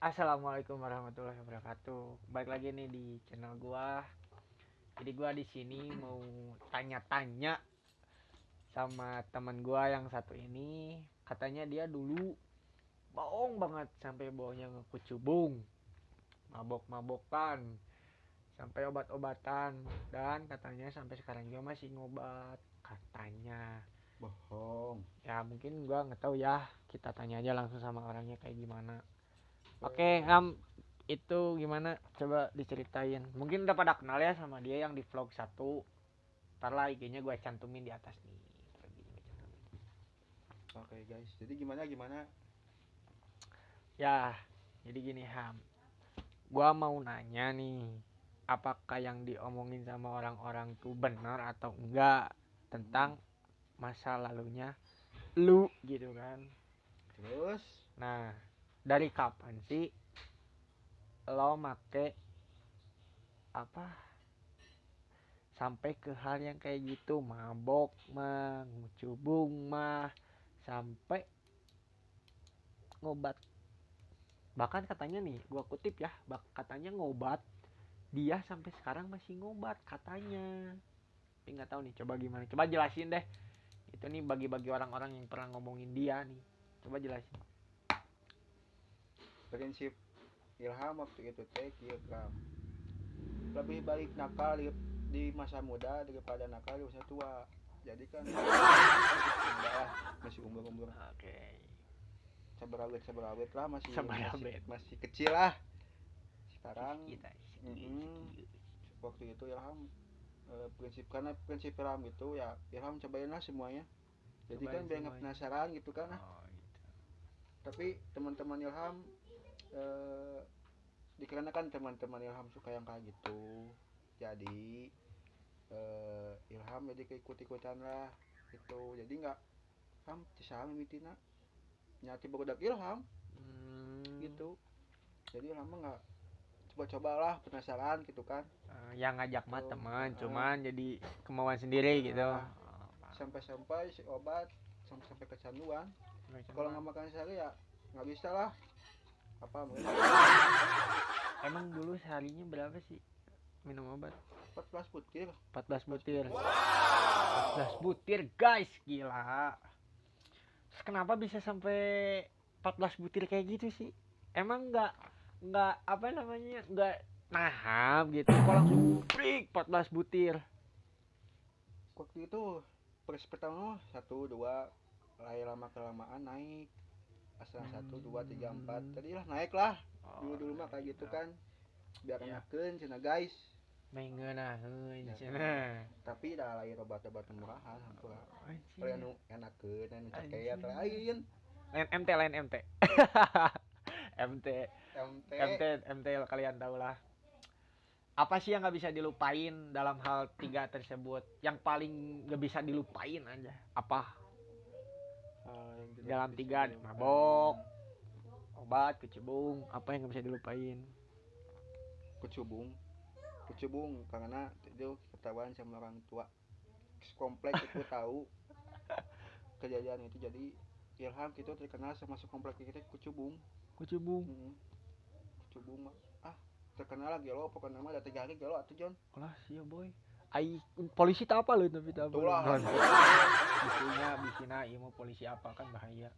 Assalamualaikum warahmatullahi wabarakatuh. Balik lagi nih di channel gua. Jadi gua di sini mau tanya-tanya sama teman gua yang satu ini. Katanya dia dulu bohong banget sampai baunya ngekucubung, mabok-mabokan, sampai obat-obatan dan katanya sampai sekarang juga masih ngobat katanya. Bohong. Ya mungkin gua nggak tahu ya. Kita tanya aja langsung sama orangnya kayak gimana. Oke, itu gimana? Coba diceritain. Mungkin udah pada kenal ya sama dia yang di vlog satu. Ntar lah IG-nya gue cantumin di atas nih. Oke guys, jadi gimana? Ya, jadi gini Ham. Gua mau nanya nih, apakah yang diomongin sama orang-orang tuh benar atau enggak tentang masa lalunya lu gitu kan? Terus Nah, dari kapan sih lo make apa sampai ke hal yang kayak gitu, mabok mah, ngucubung mah, sampai ngobat. Bahkan katanya nih gua kutip ya, katanya ngobat, dia sampai sekarang masih ngobat katanya. Tapi nggak tahu nih, coba gimana, coba jelasin deh. Itu nih bagi-bagi orang-orang yang pernah ngomongin dia nih, coba jelasin. prinsip Ilham waktu itu teh Ilham lebih baik nakal di masa muda daripada nakal di masa tua. Jadi kan udah masih umur Oke, sabarawet lah, masih sabar masih bet. masih kecil lah sekarang. Kita Waktu itu Ilham prinsip Ilham itu ya Ilham cobain lah semuanya. Jadi cobain kan biar nggak semuanya. penasaran gitu kan. Oh gitu. Tapi teman-teman Ilham eh, dikarenakan teman-teman Ilham suka yang kayak gitu, jadi Ilham jadi keikut-ikutan lah gitu. Jadi nggak Ilham cisah mimitina nyati barudak Ilham Hmm, gitu. Jadi Ilham nggak coba-cobalah penasaran gitu kan. yang ngajak mah Tuh, teman, cuman jadi kemauan sendiri gitu. nah, sampai-sampai si obat sampai kecanduan. Kalau nggak makan sehari ya nggak bisa lah apa mungkin Emang dulu seharinya berapa sih minum obat? 14 butir 14 butir. 14 butir. 14 butir, guys. Gila. Terus kenapa bisa sampai 14 butir kayak gitu sih? Emang nggak apa namanya? Nggak naham gitu. Kok langsung break 14 butir? Waktu itu pertama satu dua, lama kelamaan naik asal satu dua tiga empat, Hmm. tadilah naik lah. Oh, Dulu mah kayak gitu gitu. kan, biar Ya, enakan cina guys. mengenaheun Ya, cenah. tapi dah lain obat-obat murahan hampura Anjir. lain anu enakeun anu cakeat Anjir. lain. Lain MT. MT. MT MT kalian tahu lah. Apa sih yang nggak bisa dilupain dalam hal tiga tersebut? Yang paling nggak bisa dilupain aja. Apa? yang tidak Dalam bisa tiga, dilupain. mabok, obat, kecebung. Apa yang nggak bisa dilupain? Kecubung kecubung karena itu ketahuan sama orang tua komplek itu tahu kejadian itu. Jadi Ilham itu terkenal sama sekomplek kita kucubung. Kecebung. Kucubung mah terkenal lah gelo, pokoknya mah ada 3 hari gelo atuh John. Kelas ya boy. Ai polisi tak apa lu tapi tak apa lu. Itulah Bisinya iya mau polisi apa kan bahaya.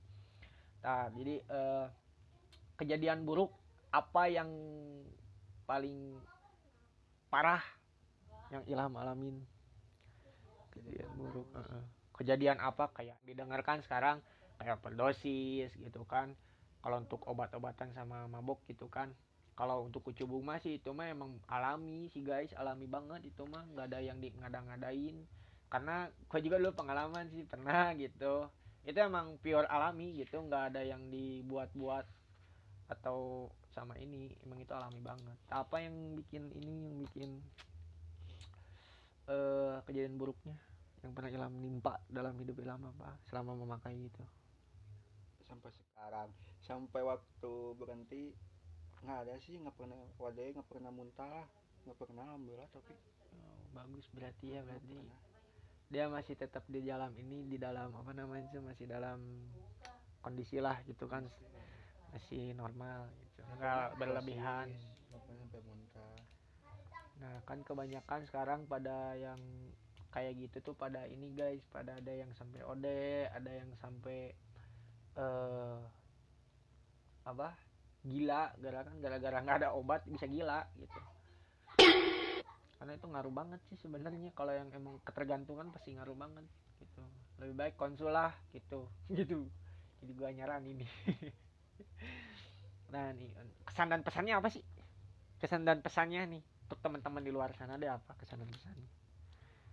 Nah, jadi kejadian buruk apa yang paling parah yang Ilham alamin? Kejadian buruk. Kejadian apa kayak didengarkan sekarang kayak overdosis gitu kan. Kalau untuk obat-obatan sama mabok gitu kan. Kalau untuk kucubung mah sih itu mah emang alami sih guys, alami banget itu mah, nggak ada yang di ngada-ngadain. Karena gue juga dulu pengalaman sih pernah gitu. Itu emang pure alami gitu, nggak ada yang dibuat-buat atau sama ini, emang itu alami banget. Apa yang bikin ini, yang bikin kejadian buruknya yang pernah Ilham nimpa dalam hidup Ilham apa selama memakai itu? sampai sekarang, sampai waktu berhenti nggak ada sih, nggak pernah wadai, nggak pernah muntah, nggak pernah alhamdulillah. Tapi Oh, bagus berarti ya, nggak berarti pernah. dia masih tetap di dalam ini, di dalam apa namanya itu, masih dalam kondisi lah gitu kan, masih normal gitu, nggak berlebihan. sampai muntah. Nah kan kebanyakan sekarang pada yang kayak gitu tuh pada ini guys, pada ada yang sampai OD, ada yang sampai eh apa gila, gara-gara nggak ada obat bisa gila gitu. Karena itu ngaruh banget sih sebenarnya, kalau yang emang ketergantungan pasti ngaruh banget gitu. Lebih baik konsul lah gitu gitu. Jadi gua nyaranin nih. Nah nih, kesan dan pesannya apa sih? Kesan dan pesannya nih untuk teman-teman di luar sana, ada apa kesan dan pesannya?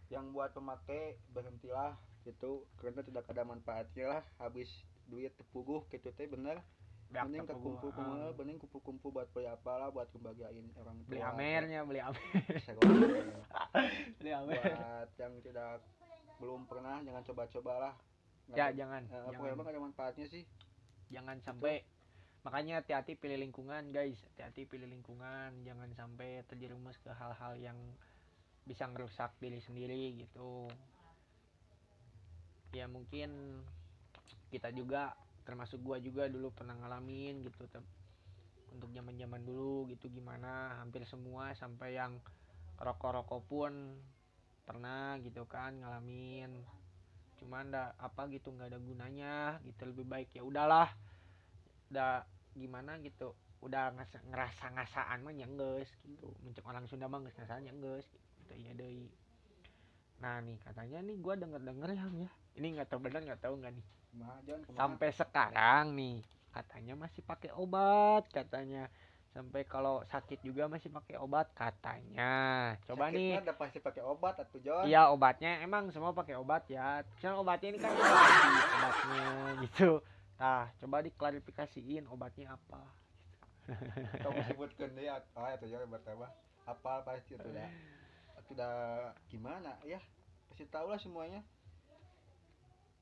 Yang buat pemakai berhentilah gitu karena tidak ada manfaatnya lah, habis duit tepuguh gitu teh bener. Beak Mending tepung kumpul kumpul, mending kumpul-kumpul buat beli apalah, buat ngebagiin orang beli tua atau amernya, beli amer. sewa. Beli amer. Buat yang tidak belum pernah, jangan coba-cobalah. Ya jangan, Apa jangan, emang ada manfaatnya sih jangan itu. sampai. Makanya hati-hati pilih lingkungan guys, hati-hati pilih lingkungan, jangan sampai terjerumus ke hal-hal yang bisa ngerusak diri sendiri gitu. Ya mungkin kita juga, termasuk gua juga dulu pernah ngalamin gitu, untuk zaman-zaman dulu gitu gimana, hampir semua sampai yang rokok-rokok pun pernah gitu kan ngalamin. Cuman apa gitu, nggak ada gunanya gitu, lebih baik ya udahlah, udah gimana gitu, udah ngerasa ngasaan mah nyengges gitu, mencek orang Sunda mah ngasaan nyengges gitu ya deh. Nah nih katanya nih gue denger ya, ini nggak tahu benar nggak tahu nggak nih, Kumaha Jon, kumaha? sampai sekarang nih katanya masih pakai obat katanya, sampai kalau sakit juga masih pakai obat katanya. Coba Sakit nih, mah udah pasti pakai obat atuh Jon. iya obatnya emang semua pakai obat ya, kan obatnya ini kan wajib obatnya gitu. Nah coba diklarifikasiin obatnya apa. Kamu sebutkan deh apa itu Jon, obat apa pasti itu dah. Sudah gimana ya, pasti tahu lah semuanya.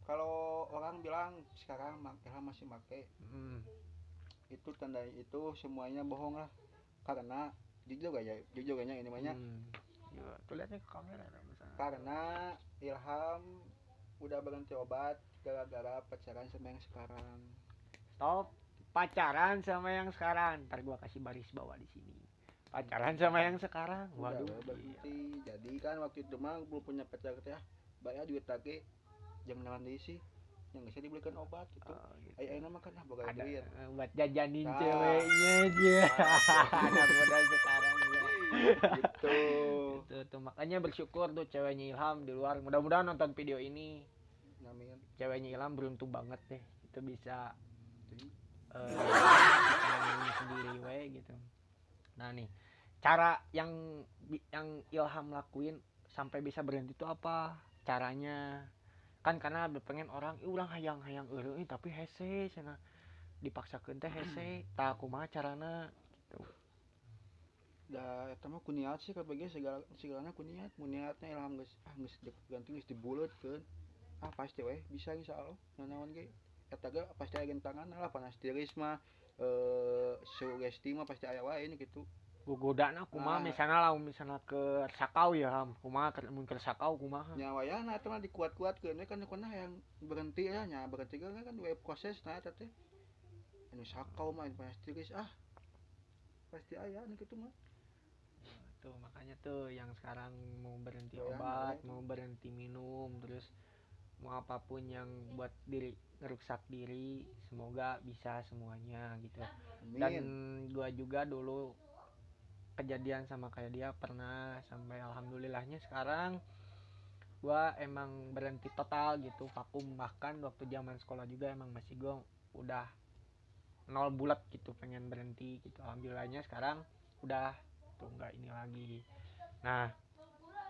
Kalau orang bilang sekarang Ilham masih pakai, itu tanda itu semuanya bohong lah. Karena jujur gak ini namanya, Ya, tuh lihatnya ke kamera misalnya. karena Ilham udah berhenti obat gara-gara pacaran sama yang sekarang. Stop, pacaran sama yang sekarang, ntar gua kasih baris bawah di sini, pacaran sama yang sekarang. Udah Waduh berhenti. Jadi kan waktu itu mah belum punya pacar teh, bayar duit lagi jangan nawan deui sih yang bisa dibelikan obat gitu. gitu. Ayeuna mah kan boga Ada duit buat jajanin nah, ceweknya aja. Anak muda sekarang ya. gitu. Itu tuh makanya bersyukur tuh ceweknya Ilham di luar, mudah-mudahan nonton video ini. Amin. Ceweknya Ilham beruntung banget deh, itu bisa sendiri we gitu. Nah nih, cara yang Ilham lakuin sampai bisa berhenti itu apa caranya? Kan karena pengen orang ulang hayang-hayang eureun tapi hese cenah, dipaksakeun teh hese. Tah kumaha carana gitu. Da eta mah kuniat sih kabeh segalana kuniat. Muniatnya Ilham geus ganti geus dibuleutkeun. Pasti we bisa insyaallah. Nanaon ge eta ge pasti aya tanganna lah, panas tiris mah sugesti mah pasti aya wae gitu. Gogodana kumaha misalnya lamun misalnya ke sakau ya Ham, kumaha mun ke sakau kumaha? Nya wayahna eta mah dikuat-kuatkeun we kan yang berhenti ya, nya berhenti kan we proses nah eta teh. Anu sakau mah panas tiris pasti aya anu kitu mah. Tuh makanya tuh yang sekarang mau berhenti Wayahna obat, mau berhenti minum, terus mau apapun yang buat diri ngerusak diri, semoga bisa semuanya gitu. Dan gua juga dulu kejadian sama kayak dia pernah, sampai alhamdulillahnya sekarang gua emang berhenti total gitu, vakum. Bahkan waktu zaman sekolah juga emang masih gua udah nol bulat gitu pengen berhenti gitu. Alhamdulillahnya sekarang udah tuh nggak ini lagi. Nah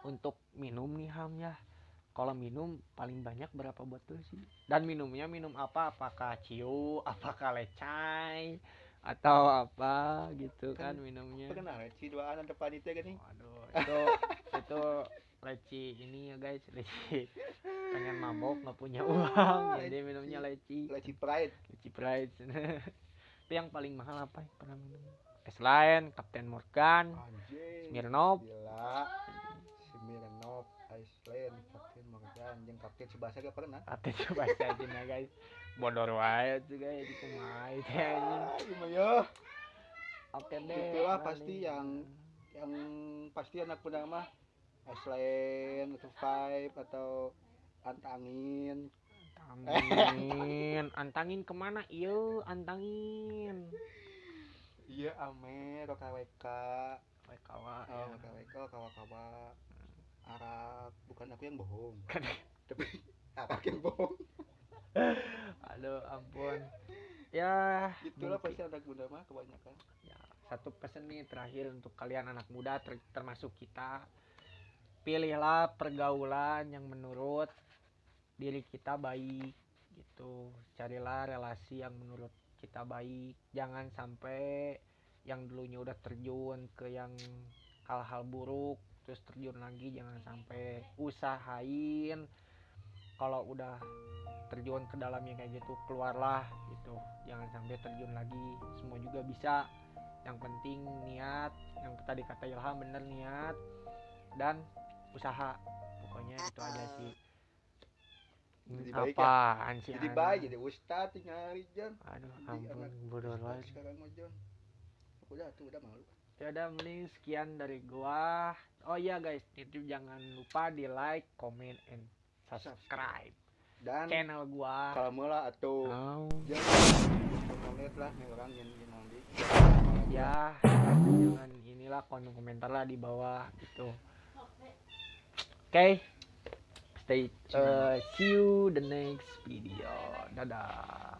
untuk minum nih Ham ya, kalau minum paling banyak berapa botol sih? Dan minumnya minum apa? Apakah ciu, apakah lecai, atau apa gitu kan minumnya? Pernah leci duaan ada panitia gini. Waduh, itu leci ini ya guys, leci pengen mabok nggak punya uang, jadi minumnya leci. Leci Pride. Leci Pride. Itu yang paling mahal apa yang pernah minum? S-Line, Captain Morgan, Smirnoff. Gila. Smirnoff, Iceland, Captain Morgan, jeung Captain Tsubasa gak pernah. Captain Tsubasa Cina guys. bodor wae juga ya di kumai teh anjing. Cuma ya Oke deh. itulah paling. pasti yang pasti anak muda mah selain survive atau antangin Antangin kemana? Iya, antangin. iya ame KWK Kawa oh ya. KWK kawa-kawa Arab bukan aku yang bohong Kan- tapi Arab yang bohong Aduh, ampun. Ya, itulah mungkin. pasti anak muda mah kebanyakan Ya, satu pesan nih terakhir untuk kalian anak muda termasuk kita. Pilihlah pergaulan yang menurut diri kita baik gitu. Carilah relasi yang menurut kita baik. Jangan sampai yang dulunya udah terjun ke yang hal-hal buruk terus terjun lagi. Jangan sampai. Usahain kalau udah terjun ke dalam yang kayak gitu keluarlah gitu, jangan sampai terjun lagi. Semua juga bisa, yang penting niat, yang tadi kata Ilham bener, niat dan usaha, pokoknya itu aja sih. jadi baik ya Apaan sih jadi anak? baik jadi ustad tinggal Jon Aduh jadi ampun, anak bodoh ustad banget. sekarang mah Jon udah tuh udah malu Ya udah, mending sekian dari gua. Oh iya guys, itu jangan lupa di like, comment, and subscribe dan channel gua. kalau mula atau Oh. jangan lihat lah nih orang yang nanti Ya, jangan inilah komentar lah di bawah gitu. Oke, see you the next video. Dadah.